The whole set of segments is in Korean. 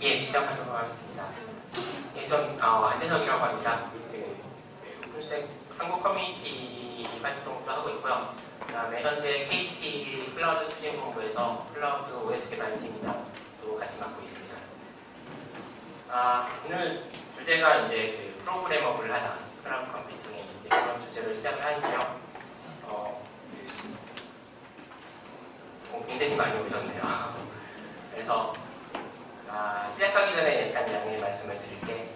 예, 시작하도록 하겠습니다. 예, 전 안재석이라고 합니다. 오픈스택 한국 커뮤니티 활동도 하고 있고요. 그다음에 현재 KT 클라우드 추진본부에서 클라우드 OS 개발팀장도 같이 맡고 있습니다. 오늘 주제가 이제 그 프로그래머블 하다, 클라우드 컴퓨팅의 이제 그런 주제로 시작을 하는데요. 굉장히 많이 오셨네요. 그래서 시작하기 전에 약간 양해 말씀을 드릴게,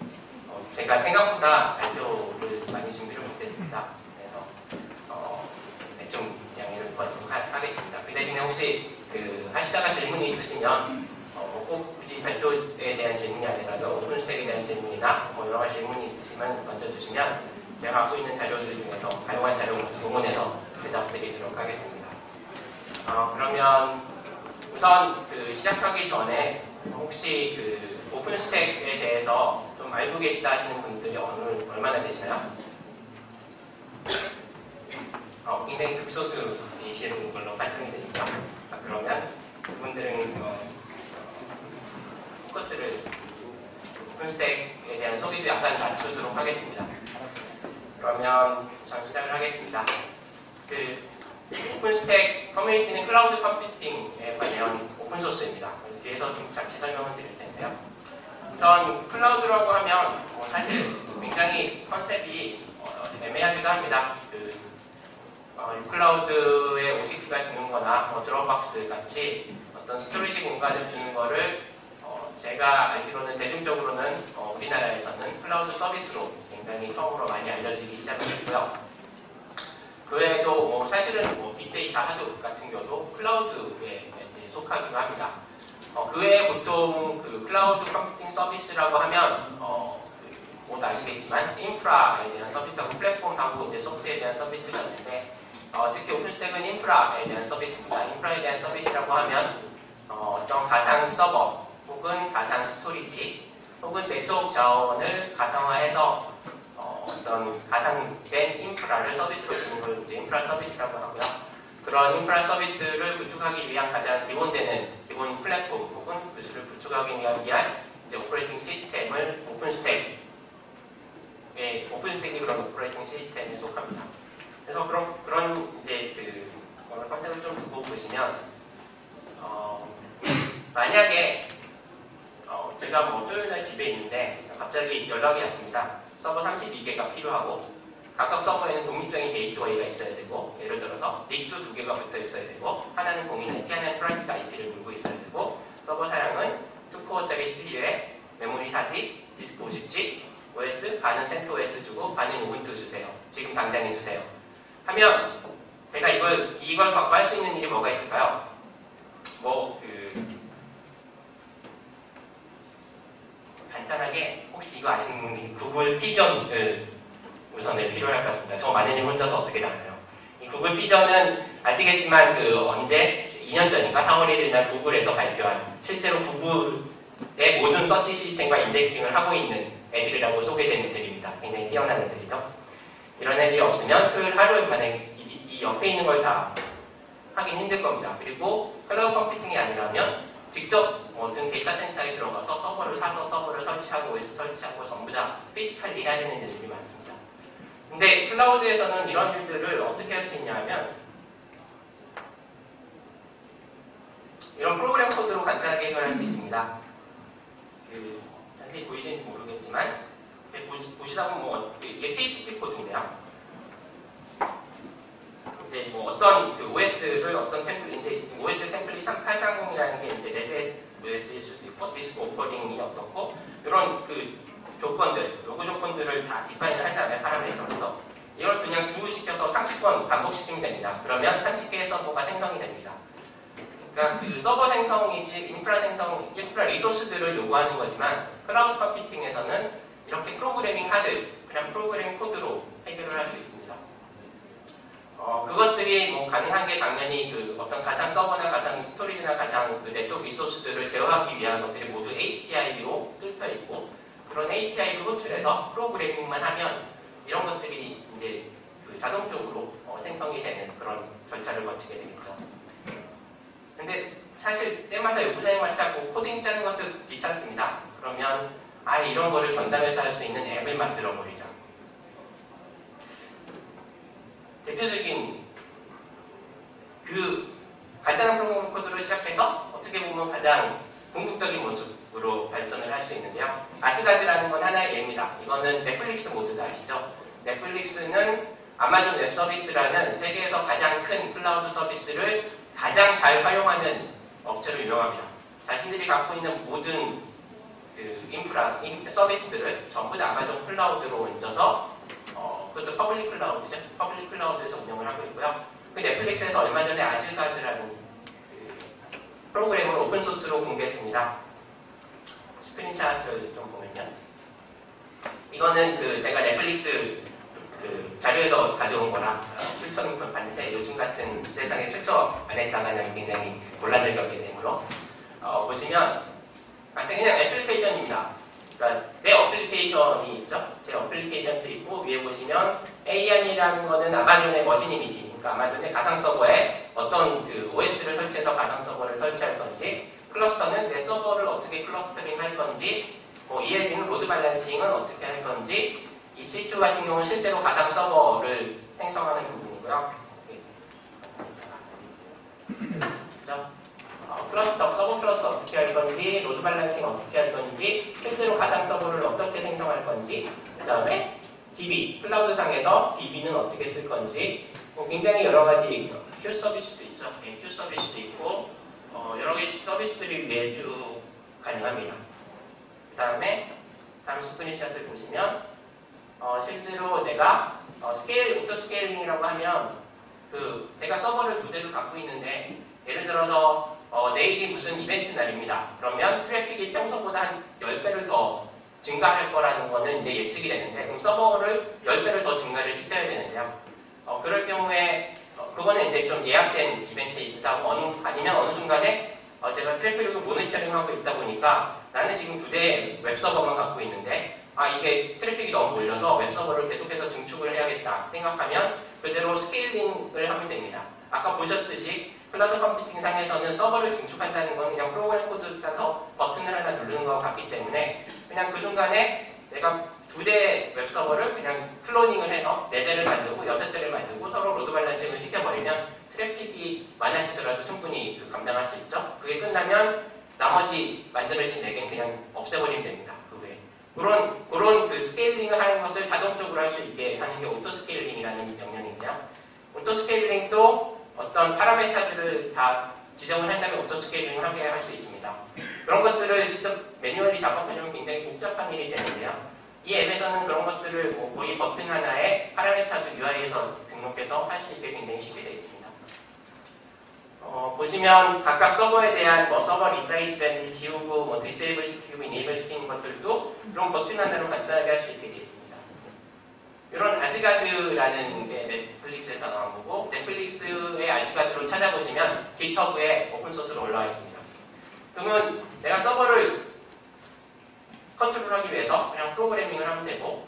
제가 생각보다 발표를 많이 준비를 못했습니다. 그래서 좀 양해를 구하도록 하겠습니다. 그 대신에 혹시 하시다가 질문이 있으시면 꼭 굳이 발표에 대한 질문이 아니라도 오픈스택에 대한 질문이나 여러 가지 질문이 있으시면 던져주시면 제가 갖고 있는 자료들 중에서 다양한 자료를 동원해서 대답드리도록 하겠습니다. 그러면 우선 시작하기 전에 혹시 오픈스택에 대해서 좀 알고 계시다 하시는 분들이 얼마나 되시나요? 굉장히 극소수이시는 걸로 발표이 되니까 그러면 그분들은 포커스를 오픈스택에 대한 소개도 약간 낮추도록 하겠습니다. 그러면 전 시작을 하겠습니다. 오픈스택 커뮤니티는 클라우드 컴퓨팅에 관련 오픈소스입니다. 뒤에서 좀 잠시 설명을 드릴 텐데요. 우선 클라우드라고 하면 사실 굉장히 컨셉이 애매하기도 합니다. 클라우드에 OCT가 주는 거나 드롭박스 같이 어떤 스토리지 공간을 주는 거를 제가 알기로는 대중적으로는 우리나라에서는 클라우드 서비스로 굉장히 처음으로 많이 알려지기 시작했고요. 그 외에도 사실은 빅데이터 하드 같은 경우도 클라우드에 속하기도 합니다. 그 외에 보통 클라우드 컴퓨팅 서비스라고 하면 모두 아시겠지만 인프라에 대한 서비스하고 플랫폼하고 소프트에 대한 서비스가 있는데 특히 오픈스택은 인프라에 대한 서비스입니다. 인프라에 대한 서비스라고 하면 어떤 가상 서버 혹은 가상 스토리지 혹은 네트워크 자원을 가상화해서 어떤 가상된 인프라를 서비스로 주는 걸 이제 인프라 서비스라고 하고요. 그런 인프라 서비스를 구축하기 위한 가장 기본 플랫폼 혹은 기술을 구축하기 위한 이제 오퍼레이팅 시스템을 오픈스택이 그런 오퍼레이팅 시스템에 속합니다. 그래서 그런 이제 컨셉을 좀 두고 보시면 만약에 제가 토요일날 집에 있는데 갑자기 연락이 왔습니다. 서버 32개가 필요하고 각각 서버에는 독립적인 게이트웨이가 있어야 되고, 예를 들어서 닉도 2개가 붙어 있어야 되고, 하나는 공인 IP, 하나는 프라이빗 IP를 물고 있어야 되고, 서버 사양은 2코어짜리 CPU에 메모리 4GB, 디스크 50GB, OS 반은 CentOS 주고 반은 우분투 주세요. 지금 당장 해주세요. 하면 제가 이걸 갖고 할 수 있는 일이 뭐가 있을까요? 간단하게 혹시 이거 아시는 분이 구글 피전을 우선 필요할 것 같습니다. 저 많은 일 혼자서 어떻게 나눠요? 이 구글 피전은 아시겠지만 언제 2년 전인가 4월 1일 날 구글에서 발표한 실제로 구글의 모든 서치 시스템과 인덱싱을 하고 있는 애들이라고 소개된 애들입니다. 굉장히 뛰어난 애들이죠. 이런 애들이 없으면 토요일 하루에 만에 이 옆에 있는 걸 다 하긴 힘들 겁니다. 그리고 클라우드 컴퓨팅이 아니라면 직접 어떤 데이터 센터에 들어가서 서버를 사서 서버를 설치하고 OS 설치하고 전부 다 피지컬리 해야 되는 일들이 많습니다. 근데 클라우드에서는 이런 일들을 어떻게 할 수 있냐 하면 이런 프로그램 코드로 간단하게 해결할 수 있습니다. 자세히 보이시는지 모르겠지만 보시다 보면 이게 PHP 코드인데요. 이제 어떤 OS를 어떤 템플릿인데 OS 템플릿 3830이라는 게 이제 레드 OS일 수도 있고 디스크 오퍼링이 어떻고 이런 조건들, 요구 조건들을 다 디파인을 한 다음에 파라미터에서 이걸 그냥 두시켜서 30번 반복시키면 됩니다. 그러면 30개의 서버가 생성이 됩니다. 그러니까 서버 생성이지 인프라 리소스들을 요구하는 거지만 클라우드 컴퓨팅에서는 이렇게 프로그래밍 하드, 그냥 프로그래밍 코드로 해결을 할 수 있습니다. 그것들이 가능한 게 당연히 어떤 가상 서버나 가상 스토리지나 가상 네트워크 리소스들을 제어하기 위한 것들이 모두 API로 뚫려 있고, 그런 API로 호출해서 프로그래밍만 하면 이런 것들이 이제 자동적으로 생성이 되는 그런 절차를 거치게 되겠죠. 근데 사실 때마다 요구사항만 짜고 코딩 짜는 것도 귀찮습니다. 그러면 이런 거를 전담해서 할 수 있는 앱을 만들어 버리자. 대표적인 그 간단한 프로그래밍 코드로 시작해서 어떻게 보면 가장 궁극적인 모습으로 발전을 할 수 있는데요. 아스가드라는 건 하나의 예입니다. 이거는 넷플릭스 모두가 아시죠? 넷플릭스는 아마존 웹 서비스라는 세계에서 가장 큰 클라우드 서비스를 가장 잘 활용하는 업체로 유명합니다. 자신들이 갖고 있는 모든 그 서비스들을 전부 다 아마존 클라우드로 얹어서 그것도 퍼블릭 클라우드죠. 퍼블릭 클라우드에서 운영을 하고 있고요. 그 넷플릭스에서 얼마 전에 아즈가드라는 그 프로그램을 오픈소스로 공개했습니다. 스크린샷을 좀 보면요. 이거는 그 제가 넷플릭스 그 자료에서 가져온 거라 출처는 반드시 요즘 같은 세상에 출처 안 했다가는 굉장히 곤란을 겪게 되므로 보시면 그냥 애플리케이션입니다. 그러니까 내 어플리케이션이 있죠. 제 어플리케이션도 있고 위에 보시면 AM이라는 거는 아마존의 머신 이미지, 그러니까 아마존의 가상 서버에 어떤 그 OS를 설치해서 가상 서버를 설치할 건지, 클러스터는 내 서버를 어떻게 클러스터링 할 건지, ELB는 로드 밸런싱은 어떻게 할 건지, EC2 같은 경우는 실제로 가상 서버를 생성하는 부분이고요. 있죠? 서버 클러스터 어떻게 할 건지, 로드 밸런싱 어떻게 할 건지, 실제로 가상 서버를 어떻게 생성할 건지, 그 다음에 DB, 클라우드상에서 DB는 어떻게 쓸 건지, 굉장히 여러 가지 큐 서비스도 있죠. 큐 서비스도 있고, 여러 가지 서비스들이 매주 가능합니다. 그 다음에 다음 스크린샷을 보시면, 실제로 내가 오토 스케일링이라고 하면 제가 서버를 2대를 갖고 있는데 예를 들어서 내일이 무슨 이벤트 날입니다. 그러면 트래픽이 평소보다 한 10배를 더 증가할 거라는 거는 이제 예측이 되는데 그럼 서버를 10배를 더 증가를 시켜야 되는데요. 그럴 경우에 그거는 이제 좀 예약된 이벤트이기도 하고 아니면 어느 순간에 제가 트래픽을 모니터링하고 있다 보니까 나는 지금 2대의 웹서버만 갖고 있는데 이게 트래픽이 너무 몰려서 웹서버를 계속해서 증축을 해야겠다 생각하면 그대로 스케일링을 하면 됩니다. 아까 보셨듯이 클라우드 컴퓨팅 상에서는 서버를 증축한다는 건 그냥 프로그램 코드 짜서 버튼을 하나 누르는 것 같기 때문에 그냥 그 순간에 내가 2대 웹서버를 그냥 클로닝을 해서 4대를 만들고 6대를 만들고 서로 로드 밸런싱을 시켜버리면 트래픽이 많아지더라도 충분히 감당할 수 있죠. 그게 끝나면 나머지 만들어진 4개는 그냥 없애버리면 됩니다. 그런 그 스케일링을 하는 것을 자동적으로 할 수 있게 하는 게 오토 스케일링이라는 명령인데요. 오토 스케일링도 어떤 파라메타들을 다 지정을 한다면 오토 스케일링을 하게 할 수 있습니다. 그런 것들을 직접 매뉴얼리 작업하려면 굉장히 복잡한 일이 되는데요. 이 앱에서는 그런 것들을 거의 버튼 하나에 파라메타도 UI에서 등록해서 할 수 있게 굉장히 쉽게 되어 있습니다. 보시면 각각 서버에 대한 서버 리사이즈라든지 지우고 디세이블 시키고 이네이블 시키는 것들도 이런 버튼 하나로 간단하게 할 수 있게 되어 있습니다. 이런 아즈가드라는 게 넷플릭스에서 나온 거고 넷플릭스의 아즈가드로 찾아보시면 깃허브에 오픈소스로 올라와 있습니다. 그러면 내가 서버를 컨트롤하기 위해서 그냥 프로그래밍을 하면 되고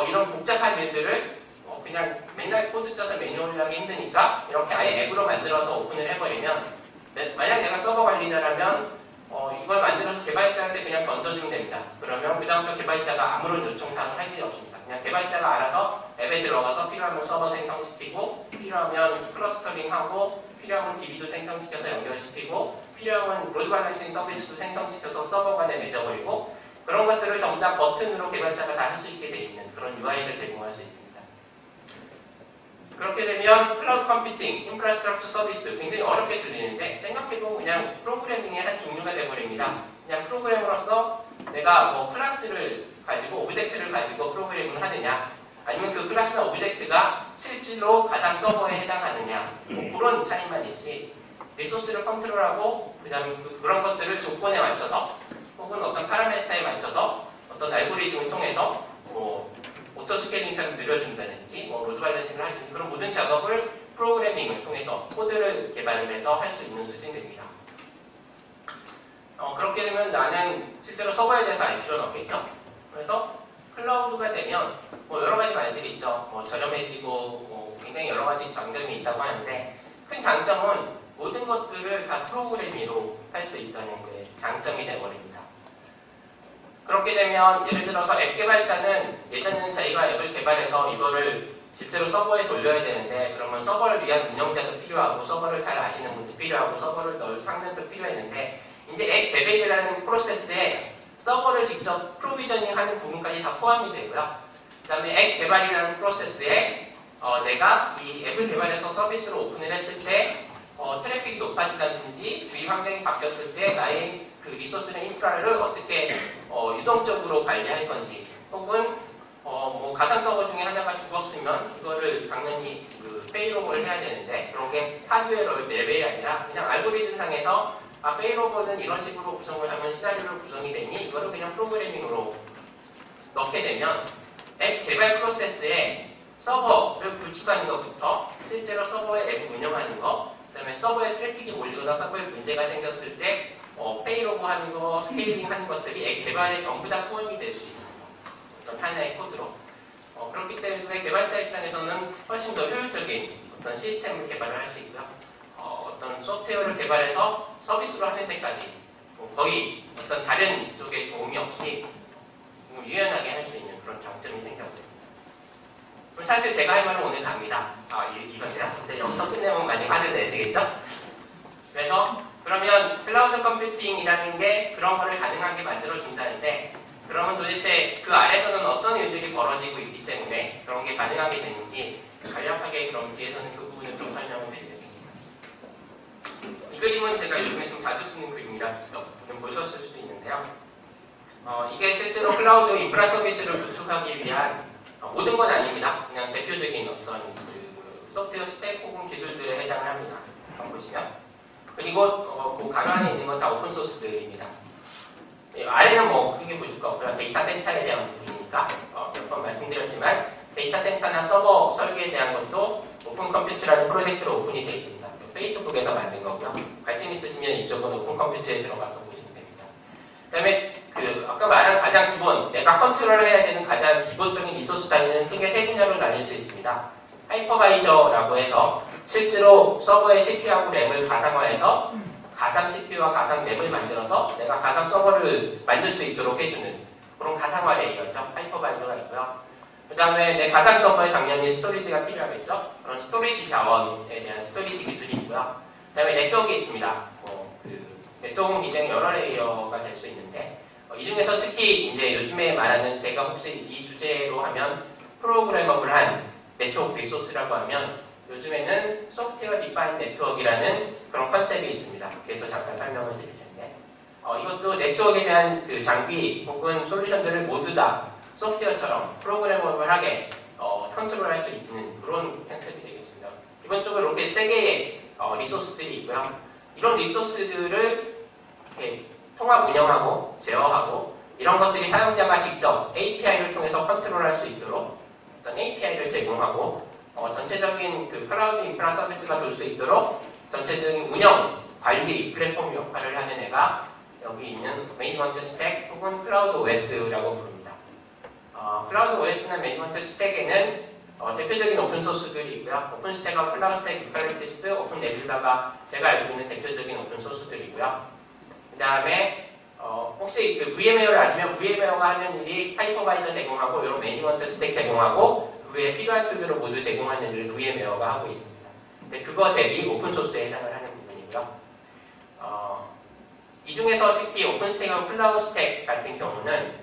이런 복잡한 일들을 그냥 맨날 코드 짜서 매뉴얼 하기 힘드니까 이렇게 아예 앱으로 만들어서 오픈을 해버리면 만약 내가 서버 관리자라면 이걸 만들어서 개발자한테 그냥 던져주면 됩니다. 그러면 그 다음부터 개발자가 아무런 요청 사항을 할 일이 없습니다. 그냥 개발자가 알아서 앱에 들어가서 필요하면 서버 생성시키고 필요하면 클러스터링하고 필요하면 DB도 생성시켜서 연결시키고 필요하면 로드 밸런싱 서비스도 생성시켜서 서버 간에 맺어버리고 그런 것들을 전부 다 버튼으로 개발자가 다 할 수 있게 되어 있는 그런 UI를 제공할 수 있습니다. 그렇게 되면 클라우드 컴퓨팅, 인프라스트럭처 서비스 굉장히 어렵게 들리는데 생각해보면 그냥 프로그래밍의 한 종류가 되어버립니다. 그냥 프로그래머로서 내가 클래스를 가지고 오브젝트를 가지고 프로그래밍을 하느냐 아니면 그 클래스나 오브젝트가 실제로 가상 서버에 해당하느냐 그런 차이만 있지 리소스를 컨트롤하고 그다음에 그런 것들을 조건에 맞춰서 혹은 어떤 파라메타에 맞춰서 어떤 알고리즘을 통해서 오토 스케일링처럼 늘려준다든지 로드 밸런싱을 하든지 그런 모든 작업을 프로그래밍을 통해서 코드를 개발을 해서 할 수 있는 수준입니다. 그렇게 되면 나는 실제로 서버에 대해서 알 필요는 없겠죠. 그래서 클라우드가 되면 여러 가지 말들이 있죠. 저렴해지고 굉장히 여러 가지 장점이 있다고 하는데 큰 장점은 모든 것들을 다 프로그래밍으로 할 수 있다는 게 장점이 되어버립니다. 그렇게 되면 예를 들어서 앱 개발자는 예전에는 자기가 앱을 개발해서 이거를 실제로 서버에 돌려야 되는데 그러면 서버를 위한 운영자도 필요하고 서버를 잘 아시는 분도 필요하고 서버를 넣을 상면도 필요했는데 이제 앱 개발이라는 프로세스에 서버를 직접 프로비저닝하는 부분까지 다 포함이 되고요. 그 다음에 앱 개발이라는 프로세스에 내가 이 앱을 개발해서 서비스로 오픈을 했을 때 트래픽이 높아지다든지 주위 환경이 바뀌었을 때 나의 그 리소스나 인프라를 어떻게 유동적으로 관리할 건지 혹은 뭐 가상 서버 중에 하나가 죽었으면 이거를 당연히 그 페일오버를 해야 되는데 그런 게 하드웨어 레벨이 아니라 그냥 알고리즘 상에서 페일오버는 이런 식으로 구성을 하면 시나리오로 구성이 되니 이거를 그냥 프로그래밍으로 넣게 되면 앱 개발 프로세스에 서버를 구축하는 것부터 실제로 서버에 앱을 운영하는 것 그 다음에 서버에 트래픽이 몰리거나 서버에 문제가 생겼을 때 페일오버 하는 거, 스케일링 하는 것들이 앱 개발에 전부 다 포함이 될 수 있습니다. 어떤 하나의 코드로. 그렇기 때문에 개발자 입장에서는 훨씬 더 효율적인 어떤 시스템을 개발을 할 수 있고요. 어떤 소프트웨어를 개발해서 서비스로 하는 데까지 거의 어떤 다른 쪽에 도움이 없이 유연하게 할 수 있는 그런 장점이 생겼고요. 사실 제가 할 말은 오늘 답니다. 이건 내가 여기서 끝내면 많이 화를 내시겠죠? 그래서 그러면 클라우드 컴퓨팅이라는 게 그런 거를 가능하게 만들어준다는데 그러면 도대체 그 아래서는 어떤 일들이 벌어지고 있기 때문에 그런 게 가능하게 되는지 간략하게 그럼 뒤에서는 그 부분을 좀 설명을 드리겠습니다. 이 그림은 제가 요즘에 좀 자주 쓰는 그림이라 좀 보셨을 수도 있는데요. 이게 실제로 클라우드 인프라 서비스를 구축하기 위한 모든 건 아닙니다. 그냥 대표적인 어떤 그 소프트웨어 스택 혹은 기술들에 해당을 합니다. 한번 보시면. 그리고 그 가로 안에 있는 건 다 오픈소스들입니다. 아래는 뭐 크게 보실 거 없고요. 데이터 센터에 대한 부분이니까 몇 번 말씀드렸지만 데이터 센터나 서버 설계에 대한 것도 오픈 컴퓨터라는 프로젝트로 오픈이 되어 있습니다. 페이스북에서 만든 거고요. 관심 있으시면 이쪽은 오픈 컴퓨터에 들어가서 보시면 됩니다. 그 다음에 아까 말한 가장 기본, 내가 컨트롤을 해야 되는 가장 기본적인 리소스 단위는 크게 세 분야로 나뉠 수 있습니다. 하이퍼바이저라고 해서 실제로 서버의 CPU하고 램을 가상화해서 가상 CPU와 가상 램을 만들어서 내가 가상 서버를 만들 수 있도록 해주는 그런 가상화 레이어죠. 하이퍼바이저가 있고요. 그 다음에 내 가상 서버에 당연히 스토리지가 필요하겠죠. 그런 스토리지 자원에 대한 스토리지 기술이 있고요. 그 다음에 네트워크가 있습니다. 네트워크는 굉장히 여러 레이어가 될 수 있는데 이 중에서 특히 이제 요즘에 말하는 제가 혹시 이 주제로 하면 프로그래머블한 네트워크 리소스라고 하면 요즘에는 소프트웨어 디파인 네트워크라는 그런 컨셉이 있습니다. 그래서 잠깐 설명을 드릴 텐데 이것도 네트워크에 대한 그 장비 혹은 솔루션들을 모두 다 소프트웨어처럼 프로그래머블하게 컨트롤할 수 있는 그런 컨셉이 되겠습니다. 기본적으로 이렇게 세 개의 리소스들이 있고요. 이런 리소스들을 이렇게 통합 운영하고 제어하고 이런 것들이 사용자가 직접 API를 통해서 컨트롤할 수 있도록 어떤 API를 제공하고 전체적인 그 클라우드 인프라 서비스가 돌 수 있도록 전체적인 운영, 관리, 플랫폼 역할을 하는 애가 여기 있는 매니지먼트 스택 혹은 클라우드 OS라고 부릅니다. 클라우드 OS나 매니지먼트 스택에는 대표적인 오픈소스들이 있고요. 오픈스택과 클라우드스택, 유칼립투스, 오픈네뷸라가 제가 알고 있는 대표적인 오픈소스들이고요. 그 다음에 혹시 그 VMware를 아시면 VMware가 하는 일이 하이퍼바이저 제공하고 이런 매니지먼트 스택 제공하고 그 외에 필요한 툴들을 모두 제공하는 일을 VMware가 하고 있습니다. 근데 그거 대비 오픈소스에 해당을 하는 부분이고요. 이 중에서 특히 오픈스택하고 클라우드스택 같은 경우는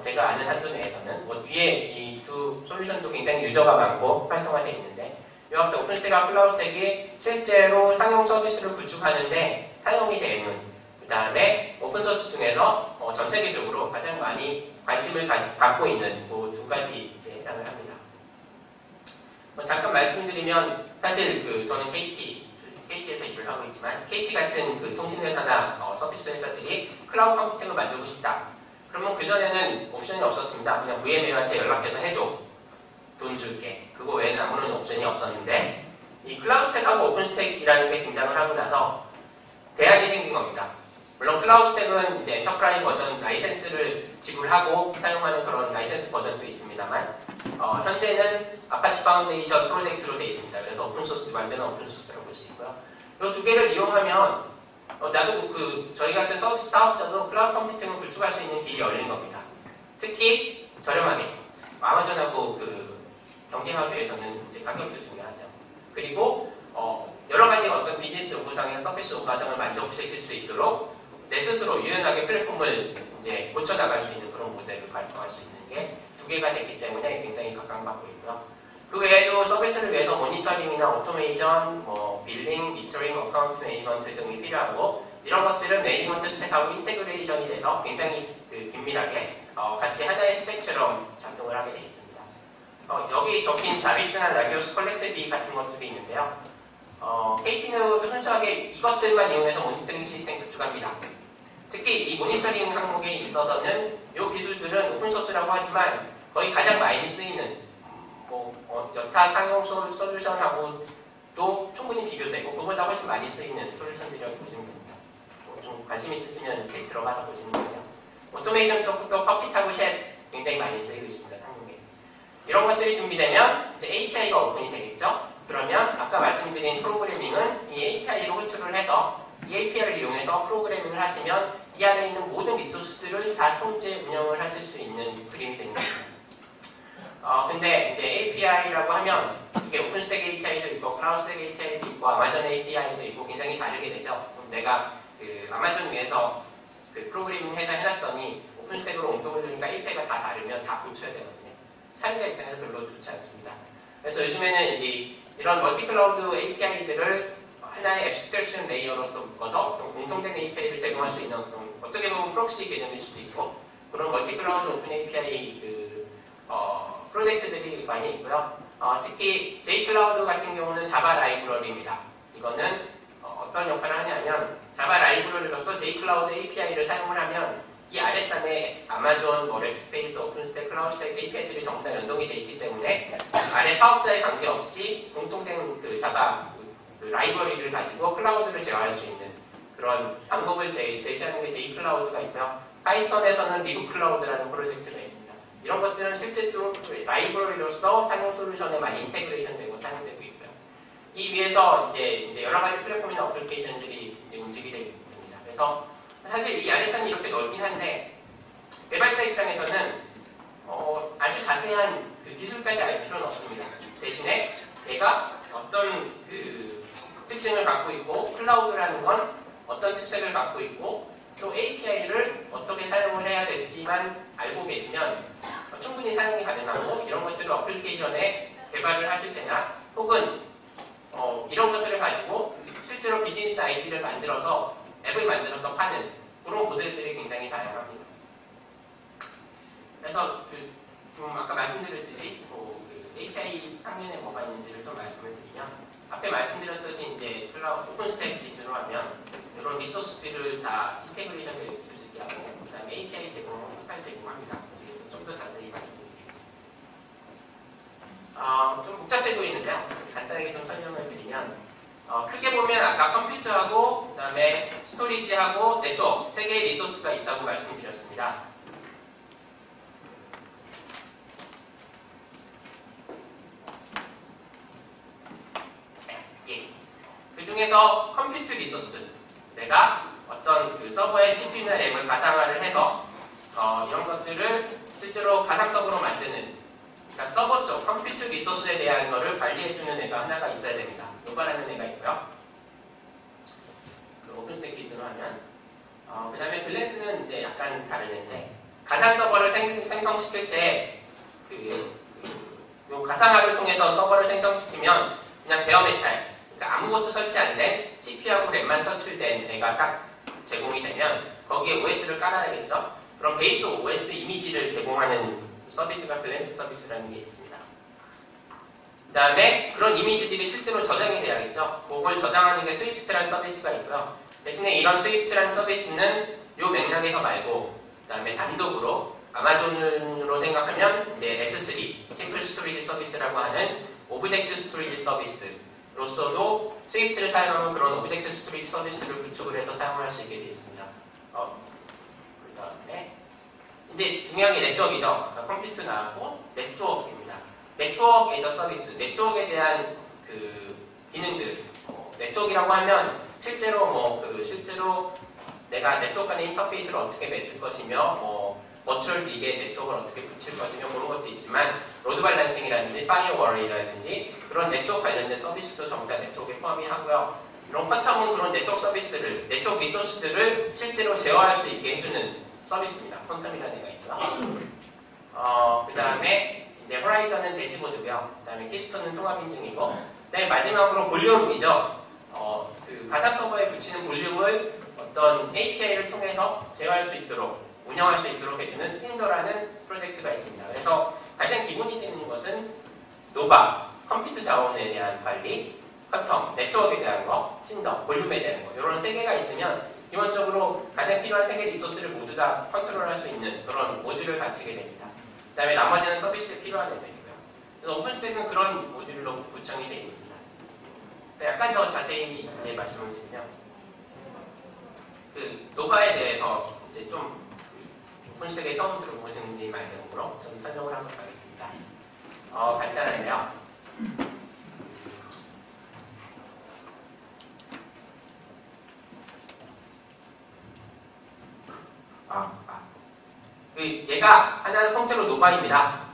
제가 아는 한도 내에서는 뒤에 이 두 솔루션도 굉장히 유저가 많고 활성화되어 있는데 이 앞에 오픈스택과 클라우드스택이 실제로 상용 서비스를 구축하는데 사용이 되는 그 다음에 오픈소스 중에서 전체적으로 가장 많이 관심을 갖고 있는 그 두 가지에 해당을 합니다. 잠깐 말씀드리면 사실 저는 KT에서 일을 하고 있지만 KT 같은 그 통신회사나 서비스 회사들이 클라우드 컴퓨팅을 만들고 싶다. 그러면 그전에는 옵션이 없었습니다. 그냥 VMware한테 연락해서 해줘. 돈 줄게. 그거 외에는 아무런 옵션이 없었는데 이 클라우드스택하고 오픈스택이라는 게 등장을 하고 나서 대안이 생긴 겁니다. 물론 클라우드스택은 이제 엔터프라이즈 버전 라이센스를 지불하고 사용하는 그런 라이센스 버전도 있습니다만 현재는 아파치 파운데이션 프로젝트로 되어 있습니다. 그래서 오픈소스 완전한 오픈소스라고 볼 수 있고요. 이 두 개를 이용하면 나도 저희 같은 서비스 사업자도 클라우드 컴퓨팅을 구축할 수 있는 길이 열린 겁니다. 특히 저렴하게 아마존하고 경쟁하기 위해서는 이제 가격도 중요하죠. 그리고 여러 가지 어떤 비즈니스 요구상의 서비스 요구사항을 만족시킬 수 있도록 내 스스로 유연하게 플랫폼을 이제 고쳐 나갈 수 있는 그런 모델을 발표할 수 있는 게 두 개가 됐기 때문에 굉장히 각광받고 있고요. 그 외에도 서비스를 위해서 모니터링이나 오토메이션, 빌링, 미터링, 어카운트 매니지먼트 등이 필요하고 이런 것들은 매니지먼트 스택하고 인테그레이션이 돼서 굉장히 긴밀하게 같이 하나의 스택처럼 작동을 하게 되어 있습니다. 여기 적힌 자비스나 라기오스 컬렉트비 같은 것들이 있는데요. KT는 순수하게 이것들만 이용해서 모니터링 시스템 구축합니다. 특히 이 모니터링 항목에 있어서는 이 기술들은 오픈소스라고 하지만 거의 가장 많이 쓰이는 여타 상용 솔루션하고도 충분히 비교되고 그보다 훨씬 많이 쓰이는 솔루션들이라고 보시면 됩니다. 좀 관심 있으시면 이렇게 들어가서 보시면 되고요. 오토메이션도 또 퍼핏하고 셋 굉장히 많이 쓰이고 있습니다. 상용에. 이런 것들이 준비되면 이제 API가 오픈이 되겠죠. 그러면 아까 말씀드린 프로그래밍은 이 API로 호출을 해서 이 API를 이용해서 프로그래밍을 하시면 이 안에 있는 모든 리소스들을 다 통째 운영을 하실 수 있는 그림이 됩니다. 근데 이제 API라고 하면 이게 오픈스택 API도 있고 클라우드스택 API도 있고 아마존 API도 있고 굉장히 다르게 되죠. 내가 아마존 위에서 프로그래밍 해서 해놨더니 오픈스택으로 옮겨보려니까 API가 다 다르면 다 고쳐야 되거든요. 사용자 입장에서 별로 좋지 않습니다. 그래서 요즘에는 이런 멀티클라우드 API들을 하나의 앱스트랙션 레이어로서 묶어서 어떤 공통된 API를 제공할 수 있는 어떻게 보면 프록시 개념일 수도 있고 그런 멀티클라우드 오픈 API 프로젝트들이 많이 있고요. 특히 Jcloud 같은 경우는 자바 라이브러리입니다. 이거는 어떤 역할을 하냐면 자바 라이브러리로서 Jcloud API를 사용을 하면 이 아랫단에 아마존, 렉스페이스, 오픈스택, 클라우드스택 API들이 전부 다 연동이 되어 있기 때문에 아래 사업자에 관계없이 공통된 자바 라이브러리를 가지고 클라우드를 제어할 수 있는 그런 방법을 제시하는 게 Jcloud가 있고요. 파이썬에서는 리브 클라우드라는 프로젝트가 있습니다. 이런 것들은 실제로 라이브러리로서 사용 솔루션에 많이 인테그레이션 되고 사용되고 있고요. 이 위에서 이제 여러 가지 플랫폼이나 어플리케이션들이 이제 움직이게 됩니다. 그래서 사실 이 아래단이 이렇게 넓긴 한데 개발자 입장에서는 아주 자세한 기술까지 알 필요는 없습니다. 대신에 내가 어떤 특징을 갖고 있고 클라우드라는 건 어떤 특색을 갖고 있고 또 API를 어떻게 사용을 해야 될지만 알고 계시면 충분히 사용이 가능하고 이런 것들을 어플리케이션에 개발을 하실 때나 혹은 이런 것들을 가지고 실제로 비즈니스 아이디를 만들어서 앱을 만들어서 파는 그런 모델들이 굉장히 다양합니다. 그래서 아까 말씀드렸듯이 API 상면에 뭐가 있는지를 좀 말씀을 드리면 앞에 말씀드렸듯이 이제 클라우드 오픈스택 기준으로 하면 이런 리소스들을 다 인테그레이션 되어 있게 하고 그 다음에 API 제공, 포탈 제공합니다. 그래서 좀 더 자세히 말씀드리겠습니다. 좀 복잡해 보이는데요. 간단하게 좀 설명을 드리면 크게 보면 아까 컴퓨터하고 그 다음에 스토리지하고 네트워크 세 개의 리소스가 있다고 말씀드렸습니다. 그 중에서 컴퓨트 리소스, 내가 어떤 서버의 CPU나 램을 가상화를 해서 이런 것들을 실제로 가상 서버로 만드는, 그러니까 서버 쪽 컴퓨트 리소스에 대한 거를 관리해주는 애가 하나가 있어야 됩니다. 노바라는 애가 있고요. 오픈스택 기준으로 하면 그 다음에 글랜스는 이제 약간 다르는데 가상 서버를 생성시킬 때 요 가상화를 통해서 서버를 생성시키면 그냥 베어메탈, 그러니까 아무것도 설치 안 된 CPU하고 램만 설치된 애가 딱 제공이 되면 거기에 OS를 깔아야겠죠. 그럼 베이스 OS 이미지를 제공하는 서비스가 글랜스 서비스라는 게 있습니다. 그 다음에 그런 이미지들이 실제로 저장이 돼야겠죠. 그걸 저장하는 게 스위프트라는 서비스가 있고요. 대신에 이런 스위프트라는 서비스는 요 맥락에서 말고 그 다음에 단독으로 아마존으로 생각하면 이제 S3, 심플 스토리지 서비스라고 하는 오브젝트 스토리지 서비스로서도 스위프트를 사용하면 그런 오브젝트 스토리지 서비스를 구축을 해서 사용할 수 있게 되어 있습니다. 그 다음에 이제 중요한 게 네트워크이죠. 그러니까 컴퓨터 나왔고 네트워크입니다. 네트워크 에저 서비스, 네트워크에 대한 그 기능들, 네트워크라고 하면 실제로 내가 네트워크 간의 인터페이스를 어떻게 맺을 것이며 버추얼 빅에 네트워크를 어떻게 붙일 것이며 그런 것도 있지만 로드 밸런싱이라든지 파이어월이라든지 그런 네트워크 관련된 서비스도 전부 다 네트워크에 포함이 하고요. 이런 퀀텀은 그런 네트워크 서비스를 네트워크 리소스들을 실제로 제어할 수 있게 해주는 서비스입니다. 퀀텀이라는 애가 있고요. 그 다음에 이제 호라이즌은 대시보드고요. 그 다음에 키스톤은 통합 인증이고, 그 다음에 마지막으로 볼륨이죠. 그 가상 서버에 붙이는 볼륨을 어떤 API를 통해서 제어할 수 있도록 운영할 수 있도록 해주는 신더라는 프로젝트가 있습니다. 그래서 가장 기본이 되는 것은 노바, 컴퓨터 자원에 대한 관리, 퀀텀, 네트워크에 대한 거, 신더, 볼륨에 대한 거 이런 세 개가 있으면 기본적으로 가장 필요한 세 개 리소스를 모두 다 컨트롤할 수 있는 그런 모듈을 갖추게 됩니다. 그 다음에 나머지는 서비스에 필요한 애들이고요. 그래서 오픈스택은 그런 모듈로 구성이 되어 있습니다. 약간 더 자세히 이제 말씀을 드리면 그 노바에 대해서 이제 좀 오픈스택에 처음 들어보시는지 말고로 좀 설명을 한번 하겠습니다. 간단한데요. 얘가 하나는 통째로 노바입니다.